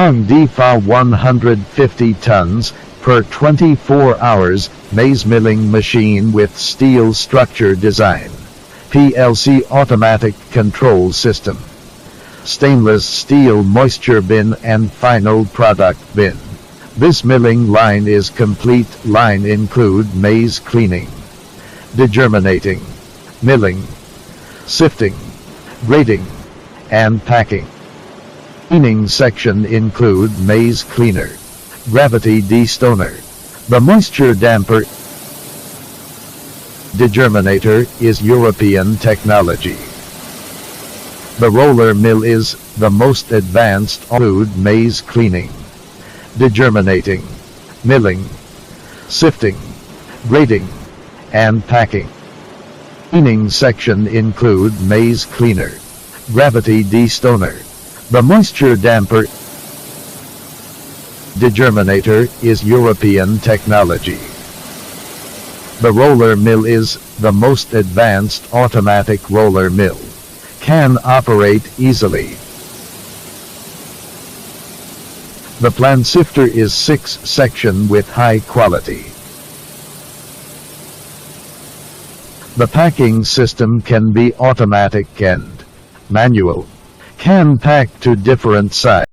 Hongdefa 150 tons per 24 hours maize milling machine with steel structure design. PLC automatic control system. Stainless steel moisture bin and final product bin. This milling line is complete. Line include maize cleaning, degerminating, milling, sifting, grading, and packing. Cleaning section include maize cleaner, gravity destoner, the moisture damper. Degerminator is European technology. The roller mill is the most advanced. Include maize cleaning, degerminating, milling, sifting, grading, and packing. Cleaning section include maize cleaner, gravity destoner, the moisture damper. Degerminator is European technology. The roller mill is the most advanced automatic roller mill. Can operate easily. The plansifter is 6-section with high quality. The packing system can be automatic and manual. Can pack to different size.